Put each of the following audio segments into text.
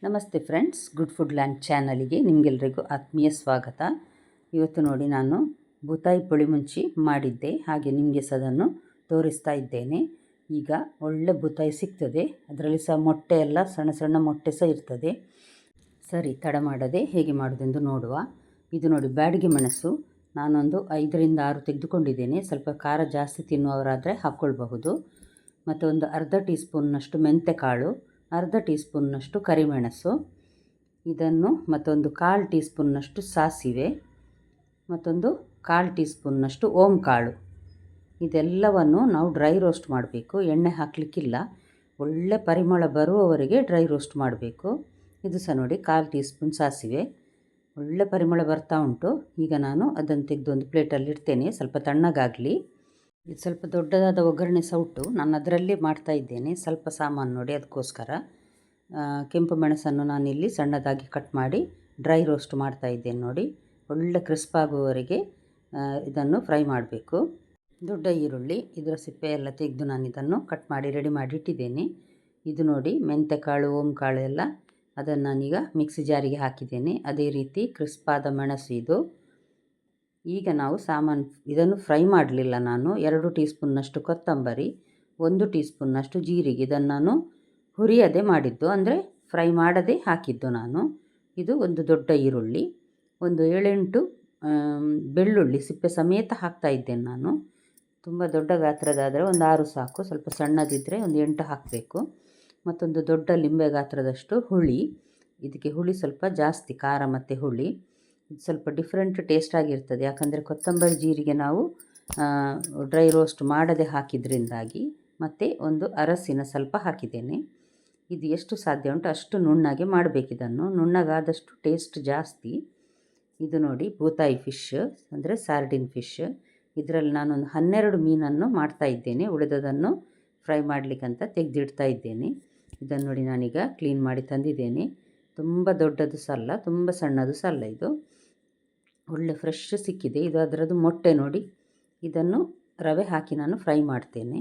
ನಮಸ್ತೆ friends, good food land ಚಾನಲಿಗೆ ನಿಮಗೆಲ್ಲರಿಗೂ ಆತ್ಮೀಯ ಸ್ವಾಗತ. ಇವತ್ತು ನೋಡಿ ನಾನು ಬೂತಾಯಿ ಪುಳಿ ಮುಂಚಿ ಮಾಡಿದ್ದೆ, ಹಾಗೆ ನಿಮಗೆ ಅದನ್ನು ತೋರಿಸ್ತಾ ಇದ್ದೇನೆ. ಈಗ ಒಳ್ಳೆ ಬೂತಾಯಿ ಸಿಗ್ತದೆ, ಅದರಲ್ಲಿ ಸಹ ಮೊಟ್ಟೆ ಎಲ್ಲ ಸಣ್ಣ ಸಣ್ಣ ಮೊಟ್ಟೆ ಸಹ ಇರ್ತದೆ. ಸರಿ, ತಡ ಮಾಡದೆ ಹೇಗೆ ಮಾಡೋದೆಂದು ನೋಡುವ. ಇದು ನೋಡಿ ಬ್ಯಾಡಗಿ ಮೆಣಸು, ನಾನೊಂದು 5ರಿಂದ 6 ತೆಗೆದುಕೊಂಡಿದ್ದೇನೆ. ಸ್ವಲ್ಪ ಖಾರ ಜಾಸ್ತಿ ತಿನ್ನುವವರಾದರೆ ಹಾಕ್ಕೊಳ್ಬಹುದು. ಮತ್ತು ಒಂದು ಅರ್ಧ ಟೀ ಸ್ಪೂನ್ನಷ್ಟು ಮೆಂತೆಕಾಳು, ಅರ್ಧ ಟೀ ಸ್ಪೂನ್ನಷ್ಟು ಕರಿಮೆಣಸು, ಇದನ್ನು ಮತ್ತೊಂದು 1/4 ಟೀ ಸ್ಪೂನ್ನಷ್ಟು ಸಾಸಿವೆ, ಮತ್ತೊಂದು 1/4 ಟೀ ಸ್ಪೂನ್ನಷ್ಟು ಓಂಕಾಳು. ಇದೆಲ್ಲವನ್ನು ನಾವು ಡ್ರೈ ರೋಸ್ಟ್ ಮಾಡಬೇಕು, ಎಣ್ಣೆ ಹಾಕಲಿಕ್ಕಿಲ್ಲ. ಒಳ್ಳೆ ಪರಿಮಳ ಬರುವವರೆಗೆ ಡ್ರೈ ರೋಸ್ಟ್ ಮಾಡಬೇಕು. ಇದು ಸಹ ನೋಡಿ 1/4 ಟೀ ಸ್ಪೂನ್ ಸಾಸಿವೆ, ಒಳ್ಳೆ ಪರಿಮಳ ಬರ್ತಾ ಉಂಟು. ಈಗ ನಾನು ಅದನ್ನು ತೆಗೆದು ಒಂದು ಪ್ಲೇಟಲ್ಲಿ ಇಡ್ತೇನೆ, ಸ್ವಲ್ಪ ತಣ್ಣಗಾಗಲಿ. ಇದು ಸ್ವಲ್ಪ ದೊಡ್ಡದಾದ ಒಗ್ಗರಣೆ ಸಹ ಉಂಟು, ನಾನು ಅದರಲ್ಲೇ ಮಾಡ್ತಾ ಇದ್ದೇನೆ. ಸ್ವಲ್ಪ ಸಾಮಾನು ನೋಡಿ ಅದಕ್ಕೋಸ್ಕರ. ಕೆಂಪು ಮೆಣಸನ್ನು ನಾನಿಲ್ಲಿ ಸಣ್ಣದಾಗಿ ಕಟ್ ಮಾಡಿ ಡ್ರೈ ರೋಸ್ಟ್ ಮಾಡ್ತಾ ಇದ್ದೇನೆ. ನೋಡಿ, ಒಳ್ಳೆ ಕ್ರಿಸ್ಪ್ ಆಗುವವರೆಗೆ ಇದನ್ನು ಫ್ರೈ ಮಾಡಬೇಕು. ದೊಡ್ಡ ಈರುಳ್ಳಿ, ಇದರ ಸಿಪ್ಪೆ ಎಲ್ಲ ತೆಗೆದು ನಾನು ಇದನ್ನು ಕಟ್ ಮಾಡಿ ರೆಡಿ ಮಾಡಿ ಇಟ್ಟಿದ್ದೇನೆ. ಇದು ನೋಡಿ ಮೆಂತೆಕಾಳು ಓಂಕಾಳು ಎಲ್ಲ ಅದನ್ನು ನಾನೀಗ ಮಿಕ್ಸಿ ಜಾರಿಗೆ ಹಾಕಿದ್ದೇನೆ. ಅದೇ ರೀತಿ ಕ್ರಿಸ್ಪಾದ ಮೆಣಸು ಇದು. ಈಗ ನಾವು ಸಾಮಾನು ಇದನ್ನು ಫ್ರೈ ಮಾಡಲಿಲ್ಲ ನಾನು. 2 ಟೀ ಸ್ಪೂನ್ನಷ್ಟು ಕೊತ್ತಂಬರಿ, 1 ಟೀ ಸ್ಪೂನ್ನಷ್ಟು ಜೀರಿಗೆ, ಇದನ್ನು ನಾನು ಹುರಿಯದೆ ಮಾಡಿದ್ದು, ಅಂದರೆ ಫ್ರೈ ಮಾಡದೆ ಹಾಕಿದ್ದು ನಾನು. ಇದು ಒಂದು ದೊಡ್ಡ ಈರುಳ್ಳಿ, ಒಂದು 7-8 ಬೆಳ್ಳುಳ್ಳಿ ಸಿಪ್ಪೆ ಸಮೇತ ಹಾಕ್ತಾ ಇದ್ದೇನೆ ನಾನು. ತುಂಬ ದೊಡ್ಡ ಗಾತ್ರದಾದರೆ ಒಂದು 6 ಸಾಕು, ಸ್ವಲ್ಪ ಸಣ್ಣದಿದ್ದರೆ ಒಂದು 8 ಹಾಕಬೇಕು. ಮತ್ತೊಂದು ದೊಡ್ಡ ಲಿಂಬೆ ಗಾತ್ರದಷ್ಟು ಹುಳಿ, ಇದಕ್ಕೆ ಹುಳಿ ಸ್ವಲ್ಪ ಜಾಸ್ತಿ, ಖಾರ ಮತ್ತು ಹುಳಿ. ಇದು ಸ್ವಲ್ಪ ಡಿಫ್ರೆಂಟ್ ಟೇಸ್ಟ್ ಆಗಿರ್ತದೆ, ಯಾಕಂದರೆ ಕೊತ್ತಂಬರಿ ಜೀರಿಗೆ ನಾವು ಡ್ರೈ ರೋಸ್ಟ್ ಮಾಡದೆ ಹಾಕಿದ್ರಿಂದಾಗಿ. ಮತ್ತು ಒಂದು ಅರಸಿನ ಸ್ವಲ್ಪ ಹಾಕಿದ್ದೇನೆ. ಇದು ಎಷ್ಟು ಸಾಧ್ಯ ಉಂಟು ಅಷ್ಟು ನುಣ್ಣಗೆ ಮಾಡಬೇಕಿದನ್ನು, ನುಣ್ಣಗಾದಷ್ಟು ಟೇಸ್ಟ್ ಜಾಸ್ತಿ. ಇದು ನೋಡಿ ಬೂತಾಯಿ ಫಿಶ್, ಅಂದರೆ ಸಾರ್ಡಿನ್ ಫಿಶ್. ಇದರಲ್ಲಿ ನಾನೊಂದು 12 ಮೀನನ್ನು ಮಾಡ್ತಾ ಇದ್ದೇನೆ, ಉಳಿದದನ್ನು ಫ್ರೈ ಮಾಡಲಿಕ್ಕಂತ ತೆಗೆದಿಡ್ತಾ ಇದ್ದೇನೆ. ಇದನ್ನು ನೋಡಿ ನಾನೀಗ ಕ್ಲೀನ್ ಮಾಡಿ ತಂದಿದ್ದೇನೆ. ತುಂಬ ದೊಡ್ಡದು ಸಹ ಅಲ್ಲ, ತುಂಬ ಸಣ್ಣದು ಸಹ ಅಲ್ಲ, ಇದು ಒಳ್ಳೆ ಫ್ರೆಶ್ ಸಿಕ್ಕಿದೆ. ಇದು ಅದರದ್ದು ಮೊಟ್ಟೆ ನೋಡಿ. ಇದನ್ನು ರವೆ ಹಾಕಿ ನಾನು ಫ್ರೈ ಮಾಡ್ತೇನೆ.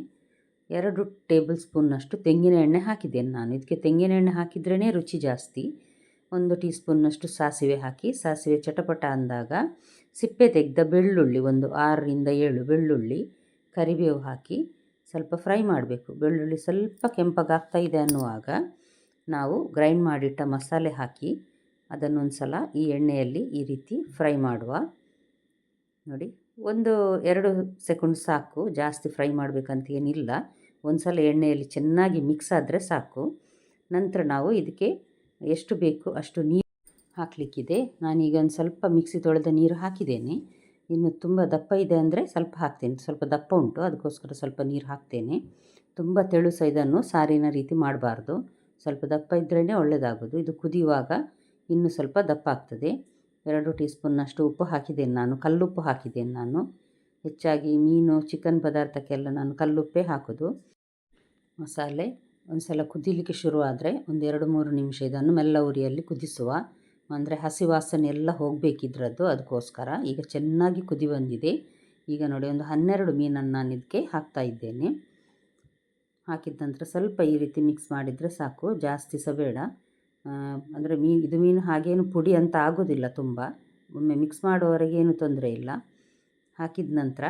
2 ಟೇಬಲ್ ಸ್ಪೂನ್ನಷ್ಟು ತೆಂಗಿನ ಎಣ್ಣೆ ಹಾಕಿದ್ದೇನೆ ನಾನು. ಇದಕ್ಕೆ ತೆಂಗಿನ ಎಣ್ಣೆ ಹಾಕಿದ್ರೇ ರುಚಿ ಜಾಸ್ತಿ. 1 ಟೀ ಸ್ಪೂನ್ನಷ್ಟು ಸಾಸಿವೆ ಹಾಕಿ, ಸಾಸಿವೆ ಚಟಪಟ ಅಂದಾಗ ಸಿಪ್ಪೆ ತೆಗೆದ ಬೆಳ್ಳುಳ್ಳಿ, ಒಂದು 6ರಿಂದ 7 ಬೆಳ್ಳುಳ್ಳಿ, ಕರಿಬೇವು ಹಾಕಿ ಸ್ವಲ್ಪ ಫ್ರೈ ಮಾಡಬೇಕು. ಬೆಳ್ಳುಳ್ಳಿ ಸ್ವಲ್ಪ ಕೆಂಪಗಾಗ್ತಾ ಇದೆ ಅನ್ನುವಾಗ ನಾವು ಗ್ರೈಂಡ್ ಮಾಡಿಟ್ಟ ಮಸಾಲೆ ಹಾಕಿ ಅದನ್ನೊಂದು ಸಲ ಈ ಎಣ್ಣೆಯಲ್ಲಿ ಈ ರೀತಿ ಫ್ರೈ ಮಾಡುವ. ನೋಡಿ, 1-2 ಸೆಕೆಂಡ್ ಸಾಕು, ಜಾಸ್ತಿ ಫ್ರೈ ಮಾಡಬೇಕಂತ ಏನಿಲ್ಲ. ಒಂದು ಸಲ ಎಣ್ಣೆಯಲ್ಲಿ ಚೆನ್ನಾಗಿ ಮಿಕ್ಸ್ ಆದರೆ ಸಾಕು. ನಂತರ ನಾವು ಇದಕ್ಕೆ ಎಷ್ಟು ಬೇಕು ಅಷ್ಟು ನೀರು ಹಾಕಲಿಕ್ಕಿದೆ. ನಾನೀಗ ಒಂದು ಸ್ವಲ್ಪ ಮಿಕ್ಸಿ ತೊಳೆದ ನೀರು ಹಾಕಿದ್ದೇನೆ. ಇನ್ನು ತುಂಬ ದಪ್ಪ ಇದೆ ಅಂದರೆ ಸ್ವಲ್ಪ ಹಾಕ್ತೇನೆ, ಸ್ವಲ್ಪ ದಪ್ಪ ಉಂಟು ಅದಕ್ಕೋಸ್ಕರ ಸ್ವಲ್ಪ ನೀರು ಹಾಕ್ತೇನೆ. ತುಂಬ ತೆಳು ಸಹ ಇದನ್ನು ಸಾರಿನ ರೀತಿ ಮಾಡಬಾರ್ದು, ಸ್ವಲ್ಪ ದಪ್ಪ ಇದ್ರೇ ಒಳ್ಳೆಯದಾಗೋದು. ಇದು ಕುದಿಯುವಾಗ ಇನ್ನೂ ಸ್ವಲ್ಪ ದಪ್ಪ ಆಗ್ತದೆ. 2 ಟೀ ಸ್ಪೂನ್ನಷ್ಟು ಉಪ್ಪು ಹಾಕಿದ್ದೇನೆ ನಾನು, ಕಲ್ಲುಪ್ಪು ಹಾಕಿದ್ದೇನೆ ನಾನು. ಹೆಚ್ಚಾಗಿ ಮೀನು ಚಿಕನ್ ಪದಾರ್ಥಕ್ಕೆಲ್ಲ ನಾನು ಕಲ್ಲುಪ್ಪೇ ಹಾಕೋದು. ಮಸಾಲೆ ಒಂದು ಸಲ ಕುದಿಲಿಕ್ಕೆ ಶುರುವಾದರೆ ಒಂದು 2-3 ನಿಮಿಷ ಇದನ್ನು ಮೆಲ್ಲ ಉರಿಯಲ್ಲಿ ಕುದಿಸುವ, ಅಂದರೆ ಹಸಿ ವಾಸನೆ ಎಲ್ಲ ಹೋಗಬೇಕಿದ್ರದ್ದು, ಅದಕ್ಕೋಸ್ಕರ. ಈಗ ಚೆನ್ನಾಗಿ ಕುದಿ ಬಂದಿದೆ. ಈಗ ನೋಡಿ ಒಂದು 12 ಮೀನನ್ನು ನಾನು ಇದಕ್ಕೆ ಹಾಕ್ತಾ ಇದ್ದೇನೆ. ಹಾಕಿದ ನಂತರ ಸ್ವಲ್ಪ ಈ ರೀತಿ ಮಿಕ್ಸ್ ಮಾಡಿದರೆ ಸಾಕು, ಜಾಸ್ತಿ ಸಹ ಬೇಡ. ಅಂದರೆ ಇದು ಮೀನು ಹಾಗೇನು ಪುಡಿ ಅಂತ ಆಗೋದಿಲ್ಲ ತುಂಬ. ಒಮ್ಮೆ ಮಿಕ್ಸ್ ಮಾಡುವವರೆಗೆ ಏನು ತೊಂದರೆ ಇಲ್ಲ. ಹಾಕಿದ ನಂತರ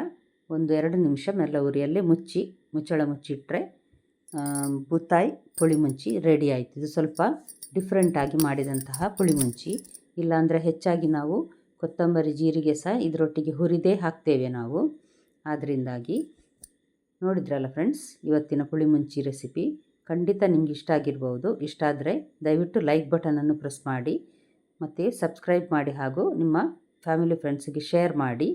ಒಂದು 2 ನಿಮಿಷ ಮೆಲ್ಲ ಉರಿಯಲ್ಲೇ ಮುಚ್ಚಳ ಮುಚ್ಚಿಟ್ರೆ ಬೂತಾಯಿ ಪುಳಿ ಮುಂಚಿ ರೆಡಿ ಆಯಿತು. ಇದು ಸ್ವಲ್ಪ ಡಿಫ್ರೆಂಟಾಗಿ ಮಾಡಿದಂತಹ ಪುಳಿ ಮುಂಚಿ. ಇಲ್ಲಾಂದರೆ ಹೆಚ್ಚಾಗಿ ನಾವು ಕೊತ್ತಂಬರಿ ಜೀರಿಗೆ ಸಹ ಇದರೊಟ್ಟಿಗೆ ಹುರಿದೇ ಹಾಕ್ತೇವೆ ನಾವು. ಆದ್ದರಿಂದಾಗಿ ನೋಡಿದ್ರಲ್ಲ ಫ್ರೆಂಡ್ಸ್, ಇವತ್ತಿನ ಪುಳಿ ಮುಂಚಿ ರೆಸಿಪಿ ಖಂಡಿತ ನಿಮ್ಗೆ ಇಷ್ಟ ಆಗಿರ್ಬೋದು. ಇಷ್ಟ ಆದರೆ ದಯವಿಟ್ಟು ಲೈಕ್ ಬಟನನ್ನು ಪ್ರೆಸ್ ಮಾಡಿ, ಮತ್ತು ಸಬ್ಸ್ಕ್ರೈಬ್ ಮಾಡಿ, ಹಾಗೂ ನಿಮ್ಮ ಫ್ಯಾಮಿಲಿ ಫ್ರೆಂಡ್ಸಿಗೆ ಶೇರ್ ಮಾಡಿ.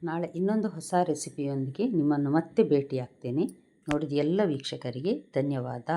ನಾಳೆ ಇನ್ನೊಂದು ಹೊಸ ರೆಸಿಪಿಯೊಂದಿಗೆ ನಿಮ್ಮನ್ನು ಮತ್ತೆ ಭೇಟಿಯಾಗ್ತೇನೆ. ನೋಡಿದ ಎಲ್ಲ ವೀಕ್ಷಕರಿಗೆ ಧನ್ಯವಾದ.